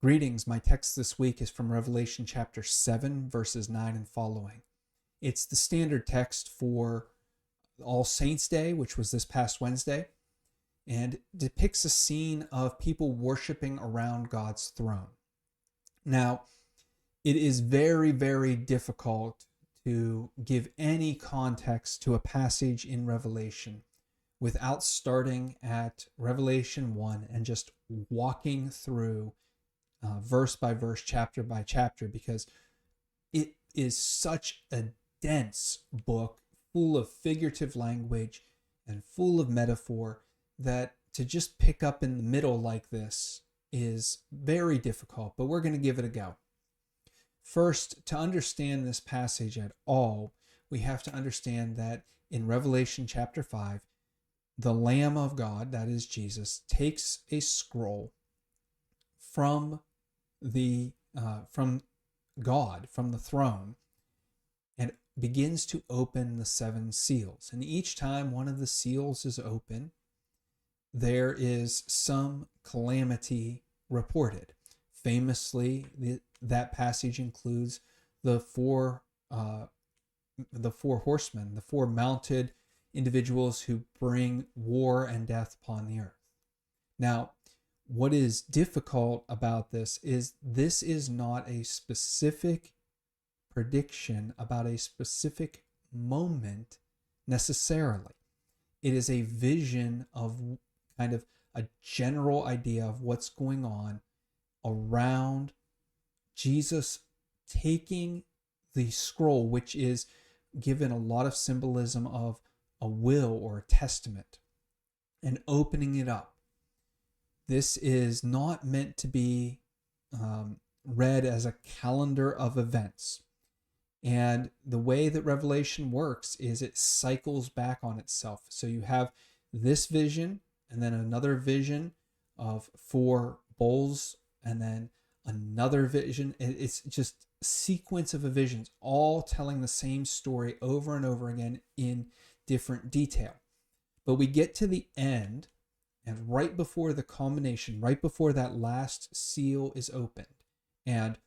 Greetings. My text this week is from Revelation chapter 7, verses 9 and following. It's the standard text for All Saints' Day, which was this past Wednesday, and depicts a scene of people worshiping around God's throne. Now, it is very, very difficult to give any context to a passage in Revelation without starting at Revelation 1 and just walking through verse by verse, chapter by chapter, because it is such a dense book full of figurative language and full of metaphor that to just pick up in the middle like this is very difficult, but we're going to give it a go. First, to understand this passage at all, we have to understand that in Revelation chapter 5, the Lamb of God, that is Jesus, takes a scroll from God, from the throne, and begins to open the seven seals. And each time one of the seals is open, there is some calamity reported. Famously, that passage includes the four horsemen, the four mounted individuals who bring war and death upon the earth. Now, what is difficult about this is not a specific prediction about a specific moment necessarily. It is a vision of kind of a general idea of what's going on around Jesus taking the scroll, which is given a lot of symbolism of a will or a testament, and opening it up. This is not meant to be read as a calendar of events. And the way that Revelation works is it cycles back on itself. So you have this vision, and then another vision of four bowls, and then another vision. It's just a sequence of visions, all telling the same story over and over again in different detail. But we get to the end, and right before the culmination, right before that last seal is opened, and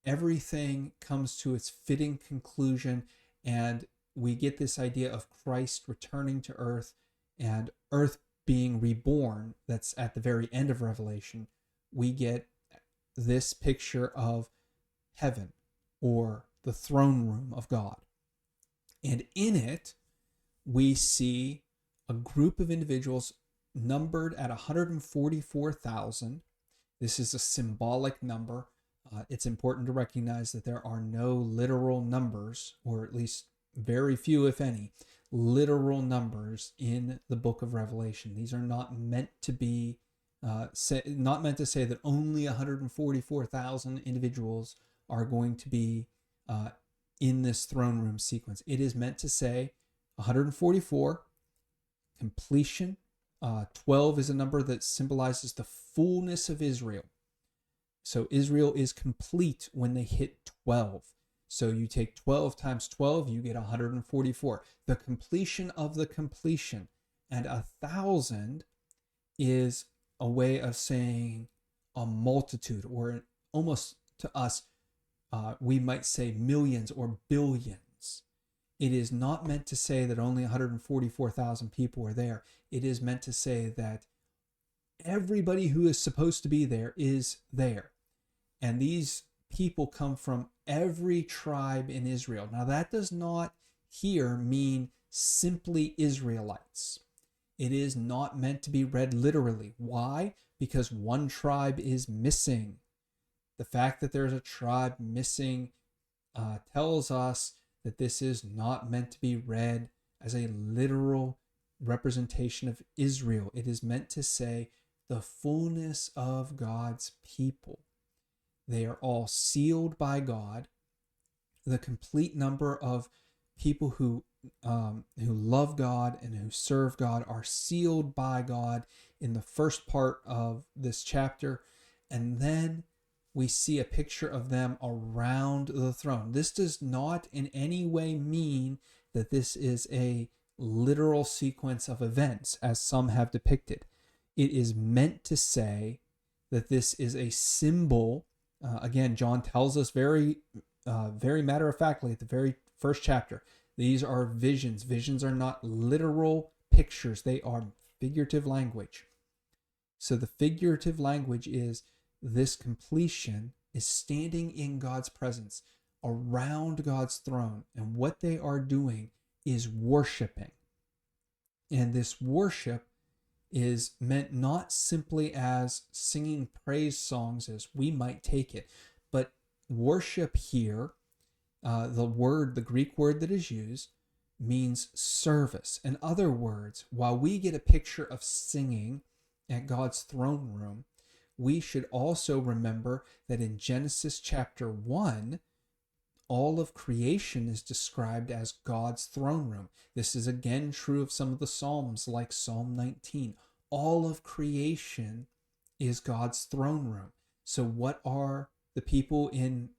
everything comes to its fitting conclusion, and we get this idea of Christ returning to earth and earth being reborn. That's at the very end of Revelation. We get this picture of heaven, or the throne room of God. And in it, we see a group of individuals numbered at 144,000. This is a symbolic number. It's important to recognize that there are no literal numbers, or at least very few, if any, literal numbers in the book of Revelation. These are not meant to be not meant to say that only 144,000 individuals are going to be in this throne room sequence. It is meant to say 144, completion. 12 is a number that symbolizes the fullness of Israel. So Israel is complete when they hit 12. So you take 12 times 12, you get 144. The completion of the completion. And 1,000 is a way of saying a multitude, or almost to us, we might say millions or billions. It is not meant to say that only 144,000 people are there. It is meant to say that everybody who is supposed to be there is there. And these people come from every tribe in Israel. Now, that does not here mean simply Israelites. It is not meant to be read literally. Why? Because one tribe is missing. The fact that there's a tribe missing tells us that this is not meant to be read as a literal representation of Israel. It is meant to say the fullness of God's people. They are all sealed by God. The complete number of people who love God and who serve God are sealed by God in the first part of this chapter. And then we see a picture of them around the throne. This does not in any way mean that this is a literal sequence of events, as some have depicted. It is meant to say that this is a symbol. Again, John tells us very matter of factly at the very first chapter, these are visions. Visions are not literal pictures, they are figurative language. So the figurative language is this completion is standing in God's presence around God's throne. And what they are doing is worshiping. And this worship is meant not simply as singing praise songs as we might take it, but worship here, the Greek word that is used, means service. In other words, while we get a picture of singing at God's throne room, we should also remember that in Genesis chapter 1, all of creation is described as God's throne room. This is again true of some of the Psalms, like Psalm 19. All of creation is God's throne room. So what are the people in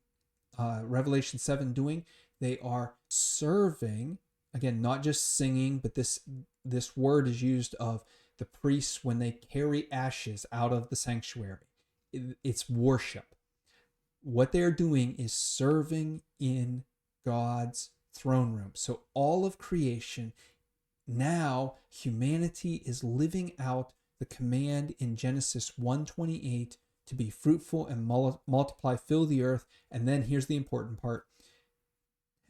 Revelation 7 doing? They are serving, again, not just singing, but this word is used of the priests when they carry ashes out of the sanctuary. It's worship. What they're doing is serving in God's throne room. So all of creation, now humanity is living out the command in Genesis 1:28 to be fruitful and multiply, fill the earth. And then here's the important part: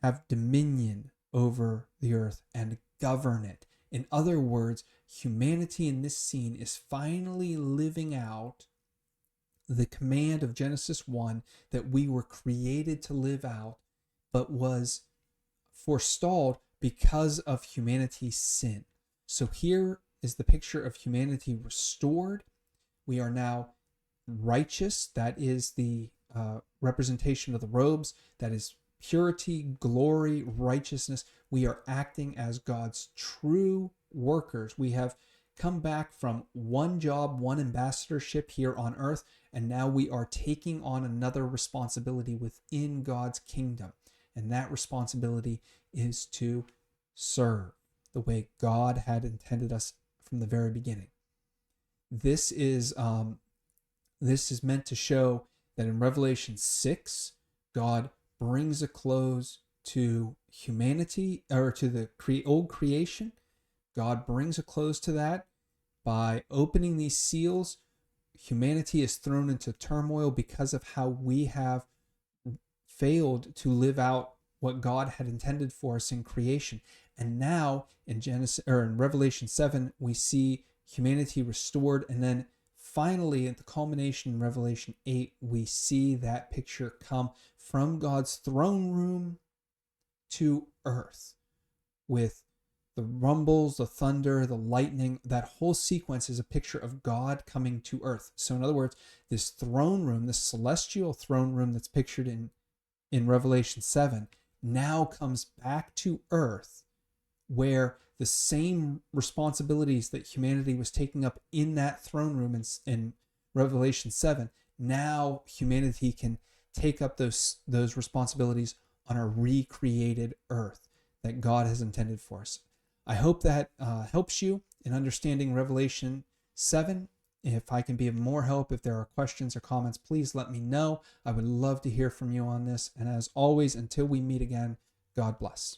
have dominion over the earth and govern it. In other words, humanity in this scene is finally living out the command of Genesis 1 that we were created to live out, but was forestalled because of humanity's sin. So here is the picture of humanity restored. We are now righteous. That is the representation of the robes. That is purity, glory, righteousness. We are acting as God's true workers. We have come back from one job, one ambassadorship here on earth, and now we are taking on another responsibility within God's kingdom. And that responsibility is to serve the way God had intended us from the very beginning. This is meant to show that in Revelation 6, God brings a close to humanity, or to the old creation. God brings a close to that by opening these seals. Humanity is thrown into turmoil because of how we have failed to live out what God had intended for us in creation. And now in Revelation 7, we see humanity restored, and then finally at the culmination in Revelation 8, we see that picture come from God's throne room to earth with the rumbles, the thunder, the lightning. That whole sequence is a picture of God coming to earth. So in other words, this throne room, this celestial throne room that's pictured in Revelation 7, now comes back to earth, where the same responsibilities that humanity was taking up in that throne room in Revelation 7, now humanity can take up those responsibilities on a recreated earth that God has intended for us. I hope that helps you in understanding Revelation 7. If I can be of more help, if there are questions or comments, please let me know. I would love to hear from you on this. And as always, until we meet again, God bless.